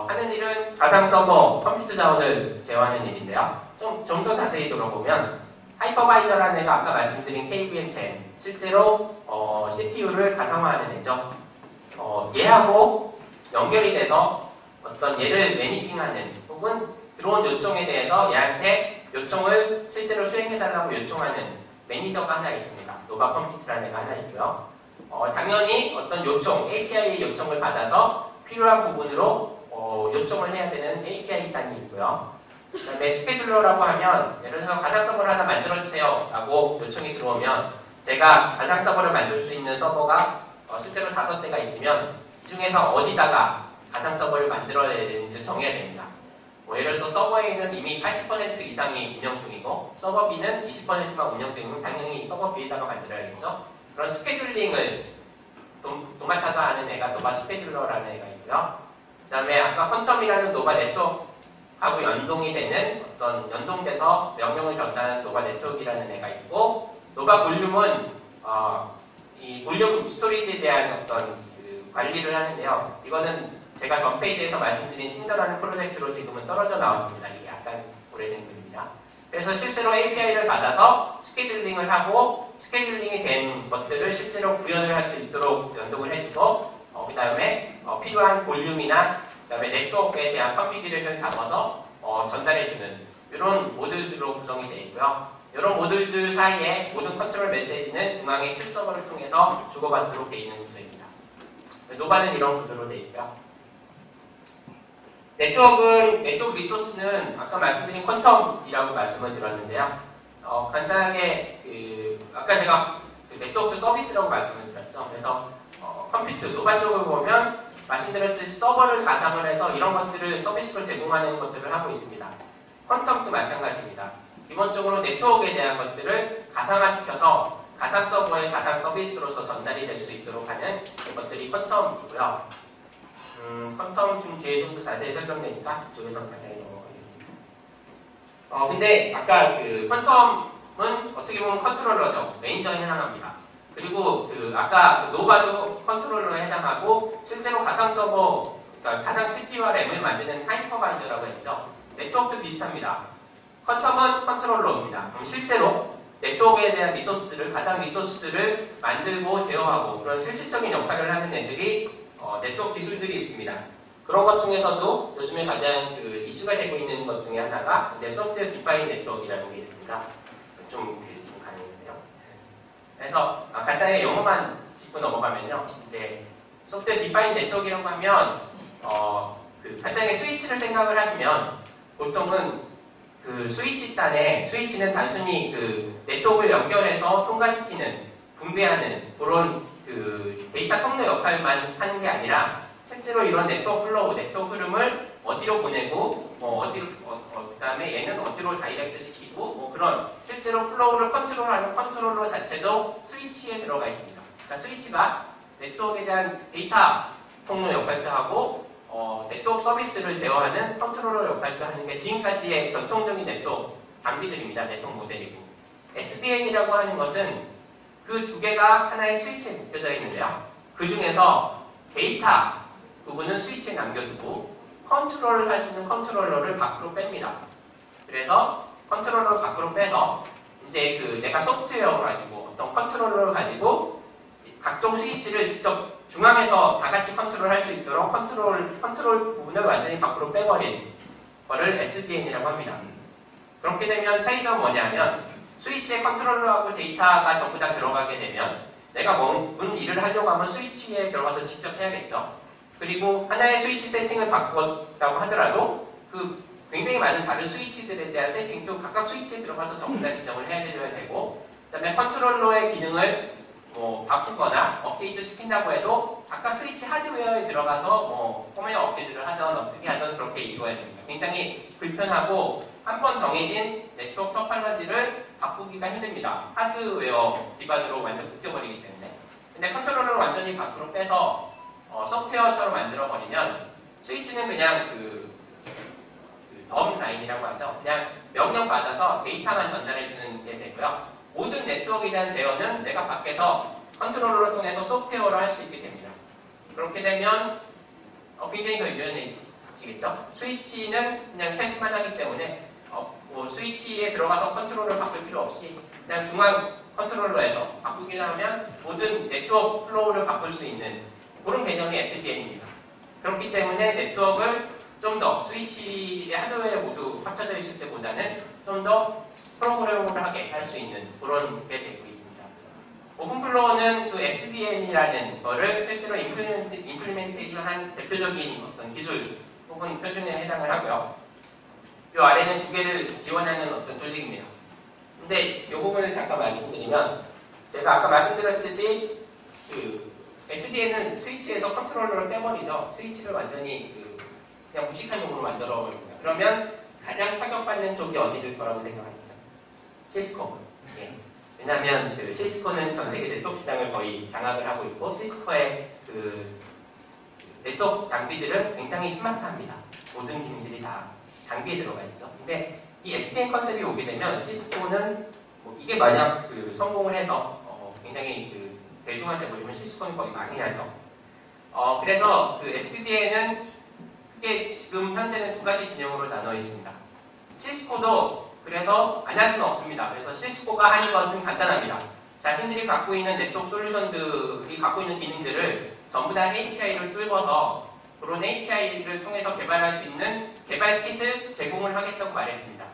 하는 일은 가상 서버, 컴퓨터 자원을 제어하는 일인데요. 좀 더 자세히 들어보면 하이퍼바이저라는 애가 아까 말씀드린 KVM 젠 실제로 CPU를 가상화하는 애죠. 얘하고 연결이 돼서 어떤 얘를 매니징하는 혹은 들어온 요청에 대해서 얘한테 요청을 실제로 수행해달라고 요청하는 매니저가 하나 있습니다. 노바 컴퓨터라는 애가 하나 있고요. 당연히 어떤 요청, API의 요청을 받아서 필요한 부분으로 요청을 해야 되는 API 단이 있고요. 그 다음에 스케줄러라고 하면 예를 들어서 가상 서버를 하나 만들어주세요 라고 요청이 들어오면 제가 가상 서버를 만들 수 있는 서버가 실제로 5대가 있으면 이 중에서 어디다가 가상 서버를 만들어야 되는지 정해야 됩니다. 예를 들어서 서버 A는 이미 80% 이상이 운영 중이고 서버 B는 20%만 운영 중이면 당연히 서버 B에다가 만들어야겠죠. 그런 스케줄링을 도맡아서 하는 애가 노바 스케줄러라는 애가 있고요. 그 다음에 아까 퀀텀이라는 노바 네트워크하고 연동이 되는 어떤 연동돼서 명령을 전달하는 노바 네트워크라는 애가 있고, 노바 볼륨은 이 볼륨 스토리지에 대한 어떤 그 관리를 하는데요. 이거는 제가 전 페이지에서 말씀드린 신더라는 프로젝트로 지금은 떨어져 나왔습니다. 이게 약간 오래된 글입니다. 그래서 실제로 API를 받아서 스케줄링을 하고 스케줄링이 된 것들을 실제로 구현을 할 수 있도록 연동을 해주고 그 다음에 필요한 볼륨이나 그 다음에 네트워크에 대한 컨피규레이션을 잡아서 전달해주는 이런 모듈들로 구성이 되어 있고요. 이런 모듈들 사이에 모든 컨트롤 메시지는 중앙의 큐 서버를 통해서 주고받도록 되어 있는 구조입니다. 노바는 이런 구조로 되어 있고요. 네트워크 리소스는 아까 말씀드린 퀀텀이라고 말씀을 드렸는데요. 간단하게 아까 제가 네트워크 서비스라고 말씀을 드렸죠. 그래서 컴퓨터 노바 쪽을 보면 말씀드렸듯이 서버를 가상을 해서 이런 것들을 서비스로 제공하는 것들을 하고 있습니다. 퀀텀도 마찬가지입니다. 기본적으로 네트워크에 대한 것들을 가상화시켜서 가상 서버의 가상 서비스로서 전달이 될 수 있도록 하는 것들이 퀀텀이고요. 퀀텀 좀 뒤에 좀 더 자세히 설명되니까 그쪽에서 자세히 넘어가겠습니다. 근데 아까 그 퀀텀은 어떻게 보면 컨트롤러죠. 매니저에 해당합니다. 그리고 아까 노바도 컨트롤러에 해당하고 실제로 가상 서버, 그러니까 가상 CPU와 램을 만드는 하이퍼바이저라고 했죠. 네트워크도 비슷합니다. 퀀텀은 컨트롤러입니다. 그럼 실제로 네트워크에 대한 리소스들을, 가상 리소스들을 만들고 제어하고 그런 실질적인 역할을 하는 애들이 네트워크 기술들이 있습니다. 그런 것 중에서도 요즘에 가장 이슈가 되고 있는 것 중에 하나가 소프트웨어 디파인 네트워크라는 게 있습니다. 좀 가능한데요. 그래서 간단하게 영어만 짚고 넘어가면요. 이제 소프트웨어 디파인 네트워크라고 하면 간단하게 스위치를 생각을 하시면 보통은 그 스위치 단에 스위치는 단순히 그 네트워크를 연결해서 통과시키는 분배하는 그런 그 데이터 통로 역할만 하는 게 아니라 실제로 이런 네트워크 플로우, 네트워크 흐름을 어디로 보내고 그다음에 얘는 어디로 다이렉트 시키고 그런 실제로 플로우를 컨트롤하는 컨트롤러 자체도 스위치에 들어가 있습니다. 그러니까 스위치가 네트워크에 대한 데이터 통로 역할도 하고 네트워크 서비스를 제어하는 컨트롤러 역할도 하는 게 지금까지의 전통적인 네트워크 장비들입니다. 네트워크 모델이고. SDN이라고 하는 것은 그 두 개가 하나의 스위치에 묶여져 있는데요. 그 중에서 데이터 부분은 스위치에 남겨두고 컨트롤을 할 수 있는 컨트롤러를 밖으로 뺍니다. 그래서 컨트롤러를 밖으로 빼서 이제 그 내가 소프트웨어를 가지고 어떤 컨트롤러를 가지고 각종 스위치를 직접 중앙에서 다 같이 컨트롤할 수 있도록 컨트롤 부분을 완전히 밖으로 빼버린 거를 SDN이라고 합니다. 그렇게 되면 차이점은 뭐냐면 스위치에 컨트롤러하고 데이터가 전부 다 들어가게 되면 내가 뭔 일을 하려고 하면 스위치에 들어가서 직접 해야겠죠. 그리고 하나의 스위치 세팅을 바꿨다고 하더라도 그 굉장히 많은 다른 스위치들에 대한 세팅도 각각 스위치에 들어가서 전부 다 지정을 해야 되고, 그 다음에 컨트롤러의 기능을 바꾸거나 업데이트 시킨다고 해도 각각 스위치 하드웨어에 들어가서 펌웨어 업데이트를 하든 어떻게 하든 그렇게 이루어야 됩니다. 굉장히 불편하고 한 번 정해진 네트워크 토폴로지를 바꾸기가 힘듭니다. 하드웨어 기반으로 완전 묶여버리기 때문에. 근데 컨트롤러를 완전히 밖으로 빼서 소프트웨어처럼 만들어버리면 스위치는 그냥 덤 라인이라고 하죠. 그냥 명령 받아서 데이터만 전달해주는 게 되고요. 모든 네트워크에 대한 제어는 내가 밖에서 컨트롤러를 통해서 소프트웨어로 할 수 있게 됩니다. 그렇게 되면 굉장히 더 유연해지겠죠. 스위치는 그냥 패스만 하기 때문에 스위치에 들어가서 컨트롤을 바꿀 필요 없이 그냥 중앙 컨트롤러에서 바꾸기만 하면 모든 네트워크 플로우를 바꿀 수 있는 그런 개념이 SDN입니다. 그렇기 때문에 네트워크를 좀 더 스위치의 하드웨어에 모두 합쳐져 있을 때보다는 좀 더 프로그래머블하게 할 수 있는 그런 게 되고 있습니다. 오픈플로어는 그 SDN이라는 거를 실제로 임플리멘테이션한 대표적인 어떤 기술 혹은 표준에 해당을 하고요. 이 아래는 두 개를 지원하는 어떤 조직입니다. 근데 이 부분을 잠깐 말씀드리면 제가 아까 말씀드렸듯이 그 SDN은 스위치에서 컨트롤러를 빼버리죠. 스위치를 완전히 그냥 무식한 용으로 만들어버립니다. 그러면 가장 타격받는 쪽이 어디일 거라고 생각하시죠? 시스코. 예. 왜냐하면 시스코는 전 세계 네트워크 시장을 거의 장악을 하고 있고 시스코의 네트워크 장비들은 굉장히 스마트합니다. 모든 기능들이 다 장비에 들어가 있죠. 근데 이 SDN 컨셉이 오게 되면 시스코는 이게 만약 성공을 해서 굉장히 대중화돼 버리면 시스코는 거의 망해야죠. 그래서 SDN은 크게 지금 현재는 두 가지 진영으로 나눠 있습니다. 시스코도 그래서 안 할 수는 없습니다. 그래서 시스코가 하는 것은 간단합니다. 자신들이 갖고 있는 네트워크 솔루션들이 갖고 있는 기능들을 전부 다 API를 뚫어서 그런 API를 통해서 개발할 수 있는 개발 킷을 제공을 하겠다고 말했습니다.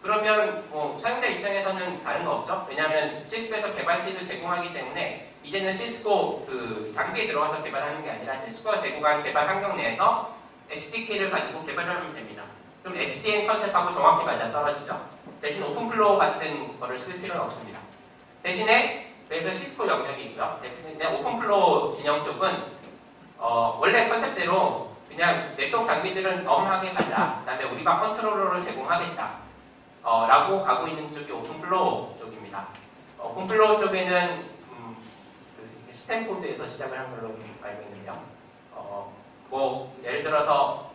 그러면 사용자 입장에서는 다른 거 없죠? 왜냐하면 시스코에서 개발 킷을 제공하기 때문에 이제는 시스코 장비에 들어가서 개발하는 게 아니라 시스코가 제공한 개발 환경 내에서 SDK를 가지고 개발을 하면 됩니다. 그럼 SDN 컨셉하고 정확히 맞아떨어지죠? 대신 오픈플로우 같은 거를 쓸 필요는 없습니다. 대신에 그래서 시스코 영역이 있고요. 오픈플로우 진영 쪽은 원래 컨셉대로 그냥 네트워크 장비들은 덤하게 가자. 그 다음에 우리가 컨트롤러를 제공하겠다. 라고 가고 있는 쪽이 오픈플로우 쪽입니다. 오픈플로우 쪽에는 스탠포드에서 시작을 한 걸로 알고 있는데요. 예를 들어서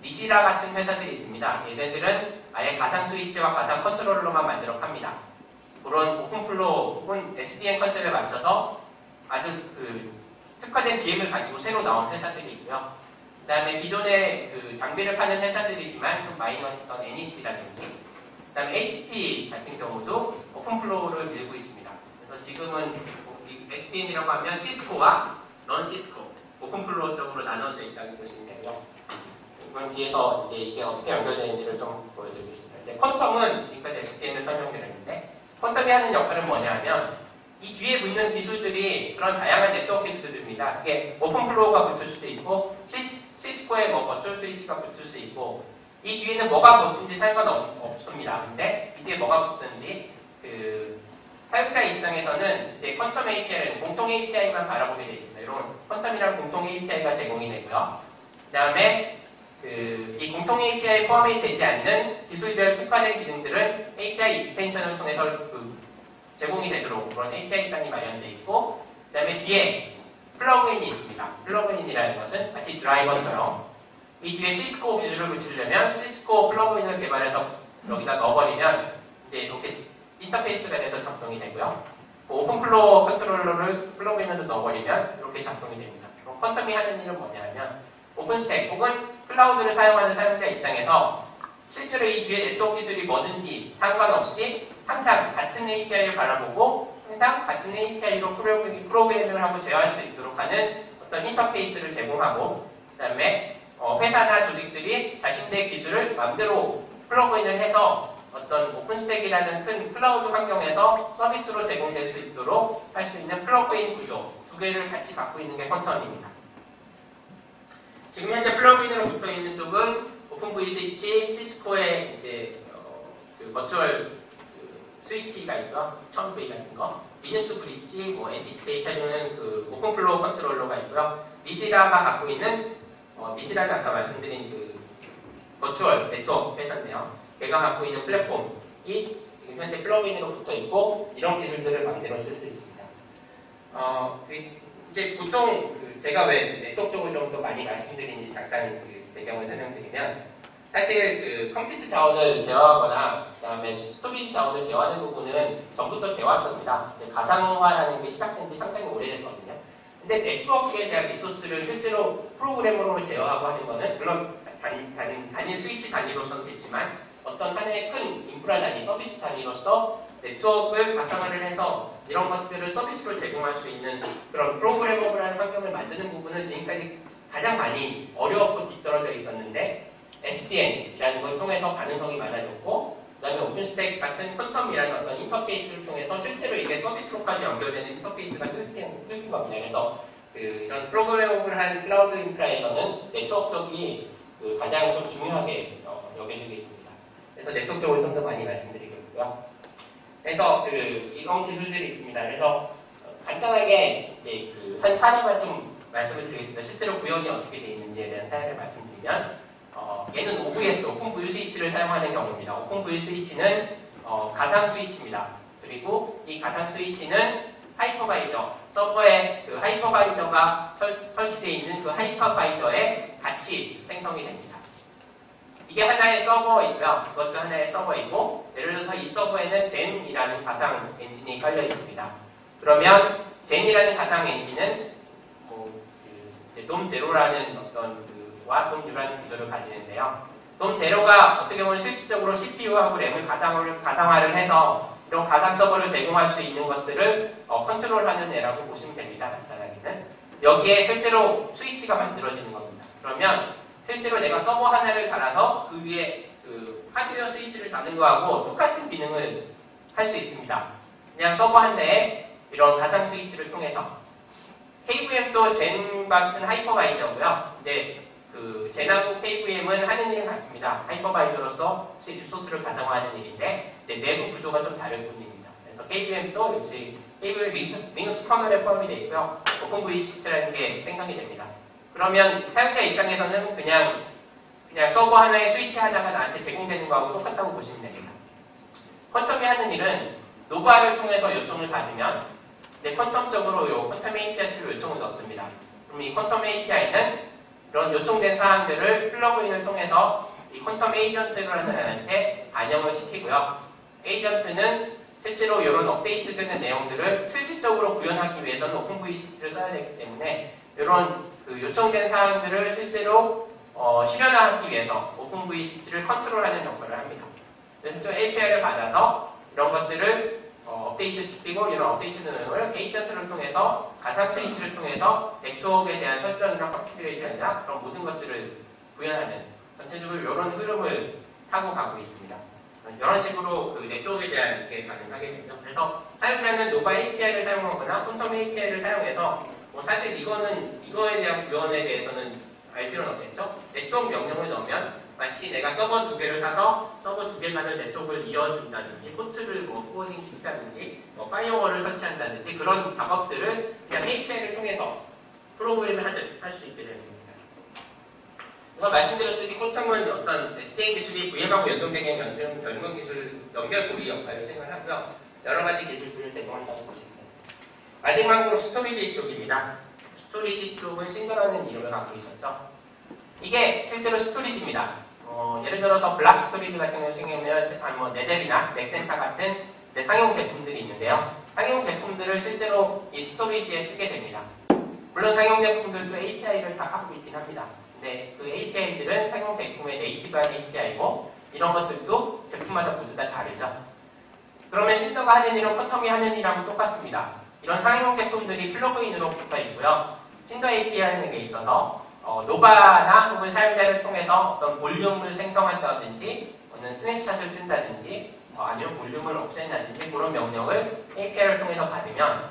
니시라 같은 회사들이 있습니다. 얘네들은 아예 가상 스위치와 가상 컨트롤러만 만들어 팝니다. 그런 오픈플로우 혹은 SDN 컨셉에 맞춰서 아주 특화된 BM을 가지고 새로 나온 회사들이 있고요. 그 다음에 기존의 장비를 파는 회사들이지만 좀 마이너했던 NEC라든지 그 다음에 HP 같은 경우도 오픈플로우를 밀고 있습니다. 그래서 지금은 SDN이라고 하면 시스코와 넌 시스코 오픈플로우 쪽으로 나눠져 있다고 보시면 되고요. 그럼 뒤에서 이제 이게 어떻게 연결되는지를 좀 보여드리고 싶습니다. 퀀텀은 지금까지 SDN을 설명드렸는데 퀀텀이 하는 역할은 뭐냐면 이 뒤에 붙는 기술들이 그런 다양한 네트워크 기술들입니다. 그게 오픈플로우가 붙을 수도 있고 시스코에 버추얼 스위치가 붙을 수 있고 이 뒤에는 뭐가 붙든지 상관없습니다. 근데 이 뒤에 뭐가 붙든지 사용자 입장에서는 이제 퀀텀 API를 공통 API만 바라보게 되어 있습니다. 이런 퀀텀이라는 공통 API가 제공이 되고요. 그 다음에 이 공통 API에 포함이 되지 않는 기술별 특화된 기능들은 API 익스텐션을 통해서 제공이 되도록 그런 API 단이 마련되어 있고, 그 다음에 뒤에 플러그인이 있습니다. 플러그인이라는 것은 마치 드라이버처럼 이 뒤에 시스코 기술을 붙이려면 시스코 플러그인을 개발해서 여기다 넣어버리면 이제 이렇게 인터페이스가 돼서 작동이 되고요. 오픈플로우 컨트롤러를 플러그인으로 넣어버리면 이렇게 작동이 됩니다. 그럼 퀀텀이 하는 일은 뭐냐면 오픈스택 혹은 클라우드를 사용하는 사용자 입장에서 실제로 이 뒤에 네트워크 기술이 뭐든지 상관없이 항상 같은 API를 바라보고 항상 같은 API로 프로그래밍을 하고 제어할 수 있도록 하는 어떤 인터페이스를 제공하고, 그 다음에 회사나 조직들이 자신들의 기술을 마음대로 플러그인을 해서 어떤 오픈스택이라는 큰 클라우드 환경에서 서비스로 제공될 수 있도록 할 수 있는 플러그인 구조 두 개를 같이 갖고 있는 게 퀀텀입니다. 지금 현재 플러그인으로 붙어 있는 쪽은 오픈V 스위치, 시스코의 이제 그 버추얼 스위치가 있고요. 1000V 같은 거, 리눅스 브릿지, 뭐 엔티티 데이터는 그 오픈플로우 컨트롤러가 있고요. 미시라가 갖고 있는 미시라가 아까 말씀드린 그 버추얼 네트워크 회사인데요. 걔가 갖고 있는 플랫폼이 지금 현재 플러그인으로 붙어 있고 이런 기술들을 마음대로 쓸 수 있습니다. 이제 보통 제가 왜 네트워크 쪽을 좀 더 많이 말씀드리는지 잠깐 그 배경을 설명드리면, 사실 그 컴퓨터 자원을 제어하거나 그다음에 스토리지 자원을 제어하는 부분은 전부터 배웠습니다. 가상화라는 게 시작된 지 상당히 오래됐거든요. 근데 네트워크에 대한 리소스를 실제로 프로그래머로 제어하고 하는 거는 물론 단일 스위치 단위로서는 됐지만 어떤 하나의 큰 인프라 단위, 서비스 단위로서 네트워크를 가상화를 해서 이런 것들을 서비스로 제공할 수 있는 그런 프로그래머라는 환경을 만드는 부분은 지금까지 가장 많이 어려웠고 뒤떨어져 있었는데, SDN이라는 걸 통해서 가능성이 많아졌고, 그 다음에 오픈스택 같은 퀀텀이라는 어떤 인터페이스를 통해서 실제로 이게 서비스로까지 연결되는 인터페이스가 뚫린 겁니다. 그래서 이런 프로그래머를 한 클라우드 인프라에서는 네트워크 쪽이 가장 좀 중요하게 여겨지고 있습니다. 그래서 네트워크 쪽을 좀 더 많이 말씀드리겠고요. 그래서 이런 기술들이 있습니다. 그래서 간단하게 이제 한 사례만 좀 말씀을 드리겠습니다. 실제로 구현이 어떻게 되어 있는지에 대한 사례를 말씀드리면, 얘는 OVS, 오픈V 스위치를 사용하는 경우입니다. 오픈V 스위치는 가상 스위치입니다. 그리고 이 가상 스위치는 하이퍼바이저, 서버에 그 하이퍼바이저가 설치되어 있는 그 하이퍼바이저에 같이 생성이 됩니다. 이게 하나의 서버이고요. 그것도 하나의 서버이고, 예를 들어서 이 서버에는 젠이라는 가상 엔진이 깔려 있습니다. 그러면 젠이라는 가상 엔진은 돔제로라는 어떤 돔유라는 구조를 가지는데요. 돔제로가 어떻게 보면 실질적으로 CPU하고 램을 가상화를 해서 이런 가상 서버를 제공할 수 있는 것들을 컨트롤하는 애라고 보시면 됩니다. 간단하게는. 여기에 실제로 스위치가 만들어지는 겁니다. 그러면 실제로 내가 서버 하나를 달아서 그 위에 그 하드웨어 스위치를 다는 거하고 똑같은 기능을 할 수 있습니다. 그냥 서버 한 대에 이런 가상 스위치를 통해서. KVM도 젠 같은 하이퍼바이저고요. 근데 그 젠하고 KVM은 하는 일은 같습니다. 하이퍼바이저로서 소스를 가상화하는 일인데 내부 구조가 좀 다를 뿐입니다. 그래서 KVM도 역시 KVM 리눅스 커널에 포함이 되어 있고요. 오픈V 시스템이라는 게 생성이 됩니다. 그러면 사용자 입장에서는 그냥 서버 하나에 스위치 하나가 나한테 제공되는 거하고 똑같다고 보시면 됩니다. 퀀텀이 하는 일은 노바를 통해서 요청을 받으면 퀀텀적으로 요 퀀텀 API로 요청을 넣습니다. 그럼 이 퀀텀 API는 이런 요청된 사항들을 플러그인을 통해서 이 퀀텀 에이전트라는 사람한테 반영을 시키고요. 에이전트는 실제로 이런 업데이트되는 내용들을 실질적으로 구현하기 위해서는 오픈V 시트를 써야 되기 때문에 이런 그 요청된 사항들을 실제로 실현하기 위해서 오픈V 시트를 컨트롤하는 역할을 합니다. 그래서 좀 API를 받아서 이런 것들을 업데이트 시키고 이런 업데이트 내용을 에이전트를 통해서 가상 스위치를 통해서 네트워크에 대한 설정이나 컨피그레이션이나 그런 모든 것들을 구현하는 전체적으로 이런 흐름을 타고 가고 있습니다. 이런 식으로 그 네트워크에 대한 게 가능하게 됩니다. 그래서 사용자는 노바 API를 사용하거나 콘텀 API를 사용해서 사실 이거에 대한 구현에 대해서는 알 필요는 없겠죠? 네트워크 명령을 넣으면 마치 내가 서버 2개를 사서 서버 2개 간의 네트워크를 이어준다든지 포트를 포워딩 시킨다든지 파이어월을 설치한다든지 그런 작업들을 그냥 API를 통해서 프로그램을 하듯 할 수 있게 됩니다. 그래서 말씀드렸듯이 콘텀은 어떤 SDN 기술이 VM하고 연동되게 연결 기술, 연결 고리 역할을 생각하고요. 여러 가지 기술들을 제공한다고 보시면 됩니다. 마지막으로 스토리지 쪽입니다. 스토리지 쪽은 싱글하는 이름을 갖고 있었죠. 이게 실제로 스토리지입니다. 예를 들어서 블락 스토리지 같은 경우는 뭐 네뎁이나 넥센타 같은 상용 제품들이 있는데요. 상용 제품들을 실제로 이 스토리지에 쓰게 됩니다. 물론 상용 제품들도 API를 다 갖고 있긴 합니다. 근데 그 API들은 상용 제품의 네이티브한 API고 이런 것들도 제품마다 모두 다 다르죠. 그러면 신더가 하는 일은 쿼텀이 하는 일하고 똑같습니다. 이런 상용 제품들이 플러그인으로 붙어 있고요. 신더 API라는 게 있어서 노바나 혹은 사용자를 통해서 어떤 볼륨을 생성한다든지 어떤 스냅샷을 뜬다든지 아니면 볼륨을 없앤다든지 그런 명령을 API를 통해서 받으면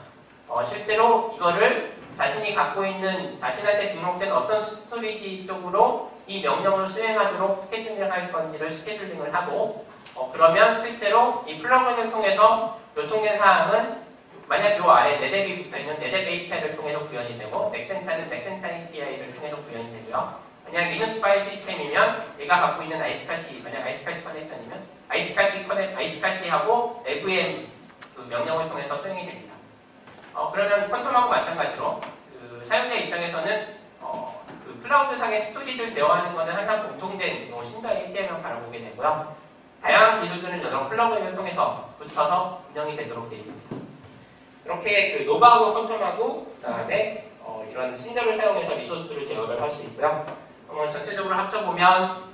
실제로 이거를 자신이 갖고 있는 자신한테 등록된 어떤 스토리지 쪽으로 이 명령을 수행하도록 스케줄링을 할 건지를 스케줄링을 하고 그러면 실제로 이 플러그인을 통해서 요청된 사항은 만약 요 아래 네뎁이 붙어있는 네뎁 API를 통해서 구현이 되고 넥센타는 넥센타 API를 통해서 구현이 되고요. 만약 리눅스 파일 시스템이면 얘가 갖고 있는 아이스카시, 만약 아이스카시 커넥션이면 아이스카시하고 LVM 그 명령을 통해서 수행이 됩니다. 그러면 퀀텀하고 마찬가지로 그 사용자 입장에서는 그 클라우드상의 스토리지를 제어하는 것은 항상 공통된 신더 API만 바라보게 되고요. 다양한 기술들은 여러 플러그인을 통해서 붙여서 운영이 되도록 되어 있습니다. 이렇게 그 노바하고 퀀텀하고 그다음에 이런 신더를 사용해서 리소스를 제어를 할 수 있고요. 전체적으로 합쳐보면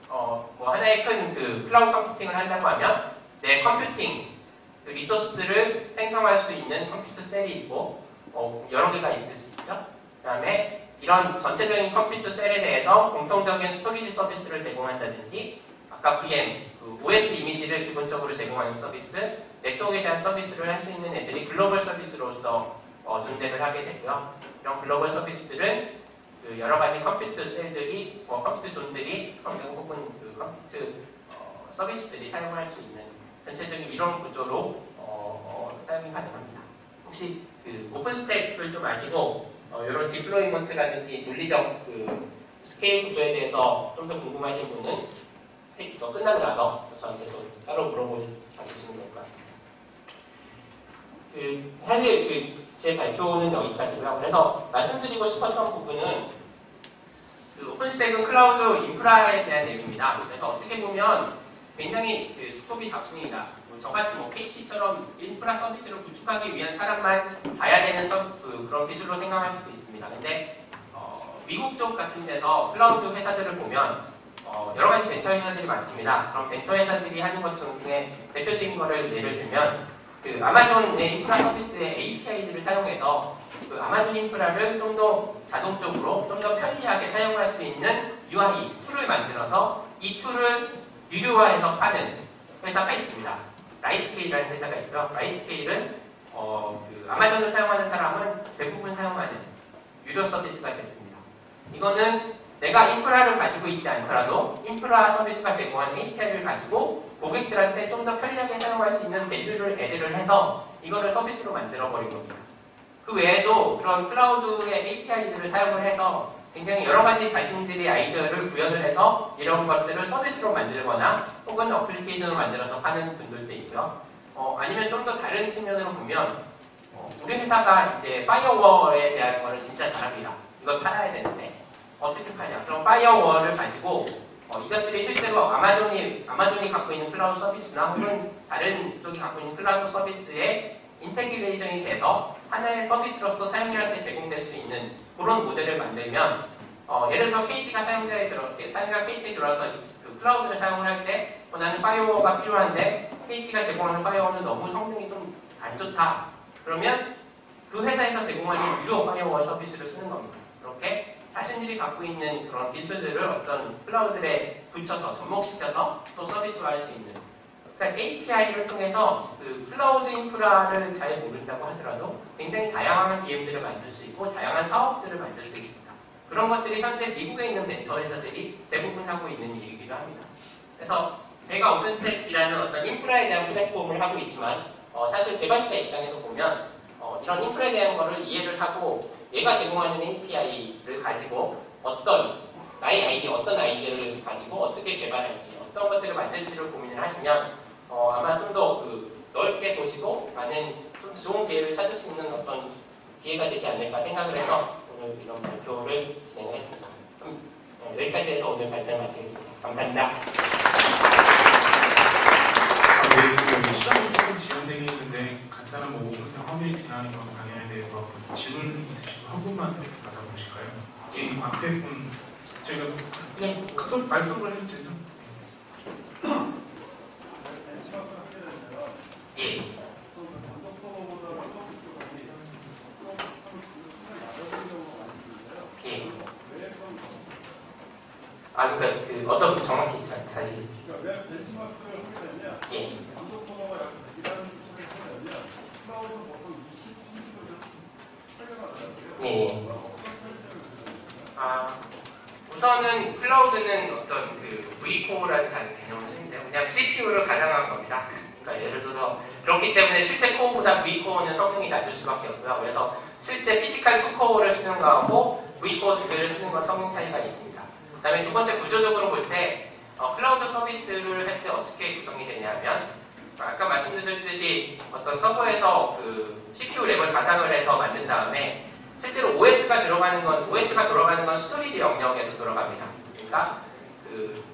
뭐 하나의 큰 그 클라우드 컴퓨팅을 한다고 하면 내 컴퓨팅 그 리소스들을 생성할 수 있는 컴퓨터 셀이 있고 여러 개가 있을 수 있죠. 그 다음에 이런 전체적인 컴퓨터 셀에 대해서 공통적인 스토리지 서비스를 제공한다든지 아까 VM, 그 OS 이미지를 기본적으로 제공하는 서비스, 네트워크에 대한 서비스를 할 수 있는 애들이 글로벌 서비스로서 존재를 하게 되고요. 이런 글로벌 서비스들은 그 여러 가지 컴퓨터 셀들이, 컴퓨터 존들이 혹은 그 컴퓨터 서비스들이 사용할 수 있는 전체적인 이런 구조로 사용이 가능합니다. 혹시 그 오픈스택을 좀 아시고 이런 디플로이먼트라든지 논리적 그 스케일 구조에 대해서 좀 더 궁금하신 분은 이거 끝나고 나서 저한테 또 따로 물어보시면 될 것 같습니다. 사실 제 발표는 여기까지고요. 그래서 말씀드리고 싶었던 부분은 그 오픈스택은 클라우드 인프라에 대한 내용입니다. 그래서 어떻게 보면 굉장히 그 스콥이 작습니다. 저같이 뭐 KT처럼 인프라 서비스를 구축하기 위한 사람만 봐야 되는 그런 기술로 생각할 수도 있습니다. 근데 미국 쪽 같은 데서 클라우드 회사들을 보면 여러 가지 벤처 회사들이 많습니다. 그럼 벤처 회사들이 하는 것 중에 대표적인 거를 예를 들면 그 아마존의 인프라 서비스의 API들을 사용해서 그 아마존 인프라를 좀 더 자동적으로 좀 더 편리하게 사용할 수 있는 UI 툴을 만들어서 이 툴을 유료화해서 파는 회사가 있습니다. 라이스케일이라는 회사가 있고요. 라이스케일은 그 아마존을 사용하는 사람은 대부분 사용하는 유료 서비스가 됐습니다. 이거는 내가 인프라를 가지고 있지 않더라도 인프라 서비스가 제공하는 API를 가지고 고객들한테 좀 더 편리하게 사용할 수 있는 밸류를 애드를 해서 이거를 서비스로 만들어버린 겁니다. 그 외에도 그런 클라우드의 API들을 사용을 해서 굉장히 여러 가지 자신들이 아이디어를 구현을 해서 이런 것들을 서비스로 만들거나 혹은 어플리케이션을 만들어서 하는 분들도 있고요. 아니면 좀 더 다른 측면으로 보면 우리 회사가 이제 파이어월에 대한 거를 진짜 잘합니다. 이걸 팔아야 되는데 어떻게 파냐? 그럼 파이어월을 가지고 이것들이 실제로 아마존이 갖고 있는 클라우드 서비스나 혹은 다른 쪽이 갖고 있는 클라우드 서비스에 인테그레이션이 돼서 하나의 서비스로서 사용자한테 제공될 수 있는 그런 모델을 만들면 예를 들어서 사용자 KT에 들어와서 그 클라우드를 사용을 할 때 나는 파이어워가 필요한데 KT가 제공하는 파이어워는 너무 성능이 좀 안 좋다. 그러면 그 회사에서 제공하는 유료 파이어워 서비스를 쓰는 겁니다. 그렇게 자신들이 갖고 있는 그런 기술들을 어떤 클라우드에 붙여서 접목시켜서 또 서비스화할 수 있는 그러니까 API를 통해서 그 클라우드 인프라를 잘 모른다고 하더라도 굉장히 다양한 BM들을 만들 수 있고 다양한 사업들을 만들 수 있습니다. 그런 것들이 현재 미국에 있는 벤처 회사들이 대부분 하고 있는 일이기도 합니다. 그래서 저희가 오픈스택이라는 어떤 인프라에 대한 플랫폼을 하고 있지만 사실 개발자 입장에서 보면 이런 인프라에 대한 거를 이해를 하고 얘가 제공하는 API를 가지고 어떤 아이디어를 가지고 어떻게 개발할지 어떤 것들을 만들지를 고민을 하시면 아마 좀 더 넓게 보시고 많은 좀 좋은 기회를 찾을 수 있는 어떤 기회가 되지 않을까 생각을 해서 오늘 이런 발표를 진행했습니다. 여기까지 해서 오늘 발표를 마치겠습니다. 감사합니다. 네, 시간이 조금 지연되어 있는데 간단한 뭐 커뮤니티나 이런 방향에 대해서 질문 있으시고 한 분만 받아보실까요? 이 앞에 분 저희가 그냥 가서 말씀을 해도 되죠? 예. 예. 아, 그러니까 그 어떤 정확히 사실. 예. 예. 아, 우선은 클라우드는 어떤 그 V코어라는 개념을 쓰는데 그냥 CPU를 가상한 겁니다. 그러니까 예를 들어서 그렇기 때문에 실제 코어보다 V코어는 성능이 낮을 수밖에 없고요. 그래서 실제 피지컬 2코어를 쓰는 거하고 V코어 두 개를 쓰는 건 성능 차이가 있습니다. 그 다음에 두 번째 구조적으로 볼 때 클라우드 서비스를 할 때 어떻게 구성이 되냐면 아까 말씀드렸듯이 어떤 서버에서 그 CPU 램을 가상을 해서 만든 다음에 실제로 OS가 들어가는 건 스토리지 영역에서 들어갑니다. 그러니까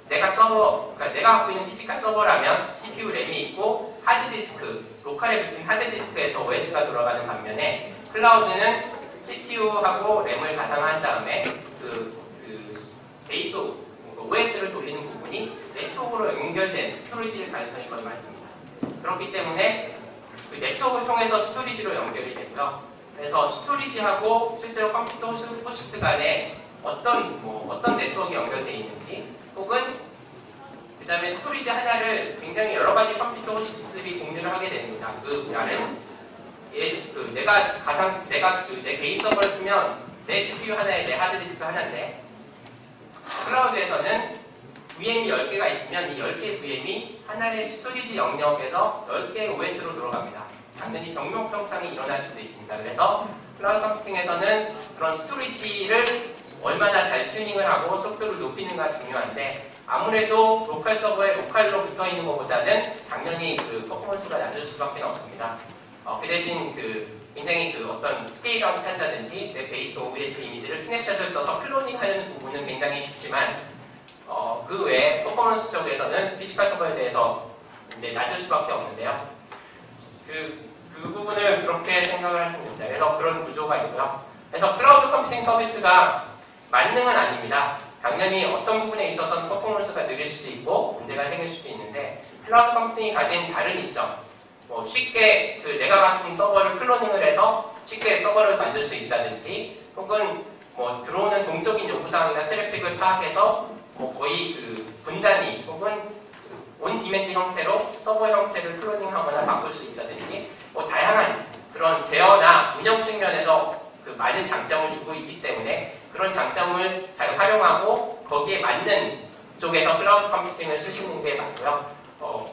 그러니까 내가 갖고 있는 피지컬 서버라면 CPU 램이 있고 하드디스크, 로컬에 붙은 하드디스크에서 OS가 들어가는 반면에 클라우드는 CPU하고 램을 가상한 다음에 베이스 OS를 돌리는 부분이 네트워크로 연결된 스토리지일 가능성이 거의 많습니다. 그렇기 때문에 그 네트워크를 통해서 스토리지로 연결이 되고요. 그래서 스토리지하고 실제로 컴퓨터 호스트 간에 어떤 네트워크가 연결되어 있는지 혹은 그 다음에 스토리지 하나를 굉장히 여러 가지 컴퓨터 호스트들이 공유를 하게 됩니다. 그 말은 내 개인 서버를 쓰면 내 CPU 하나에 내 하드디스크 하나인데 클라우드에서는 VM이 10개가 있으면 이 10개의 VM이 하나의 스토리지 영역에서 10개의 OS로 들어갑니다. 당연히 병력 형상이 일어날 수도 있습니다. 그래서 클라우드 컴퓨팅에서는 그런 스토리지를 얼마나 잘 튜닝을 하고 속도를 높이는가 중요한데 아무래도 로컬 서버에 로컬로 붙어 있는 것보다는 당연히 그 퍼포먼스가 낮을 수밖에 없습니다. 그 대신 굉장히 어떤 스케일업을 한다든지 내 베이스 OBS 이미지를 스냅샷을 떠서 클로닝하는 부분은 굉장히 쉽지만 그 외에 퍼포먼스 쪽에서는 피지컬 서버에 대해서 이제 낮을 수밖에 없는데요. 그 부분을 그렇게 생각을 하시면 됩니다. 그래서 그런 구조가 있고요. 그래서 클라우드 컴퓨팅 서비스가 만능은 아닙니다. 당연히 어떤 부분에 있어서는 퍼포먼스가 느릴 수도 있고 문제가 생길 수도 있는데 클라우드 컴퓨팅이 가진 다른 이점 쉽게 내가 같은 서버를 클로닝을 해서 쉽게 서버를 만들 수 있다든지 혹은 들어오는 동적인 요구사항이나 트래픽을 파악해서 거의 분단위 혹은 온 디맨드 형태로 서버 형태를 클로닝하거나 바꿀 수 있다든지 다양한 그런 제어나 운영 측면에서 많은 장점을 주고 있기 때문에 그런 장점을 잘 활용하고 거기에 맞는 쪽에서 클라우드 컴퓨팅을 쓰시는 게 맞고요.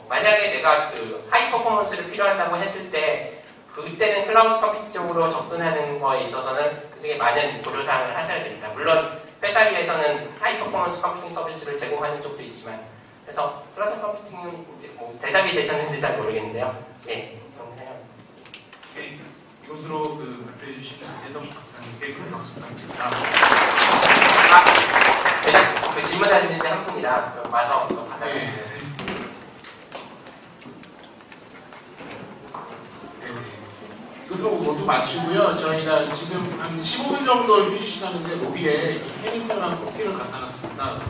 만약에 내가 하이 퍼포먼스를 필요한다고 했을 때 그때는 클라우드 컴퓨팅 쪽으로 접근하는 거에 있어서는 굉장히 많은 고려사항을 하셔야 됩니다. 물론 회사에서는 하이 퍼포먼스 컴퓨팅 서비스를 제공하는 쪽도 있지만 그래서 클라우드 컴퓨팅은 대답이 되셨는지 잘 모르겠는데요. 예, 네, 이것으로 발표해 주신 대성 박사님께 큰 박수 부탁드립니다. 그냥 질문하시는데 한 분이라 와서 받아주세요. 이것으로 모두 마치고요. 저희가 지금 한 15분 정도 휴식 시간인데 로비에 해밍턴하고 커피를 갖다 놨습니다.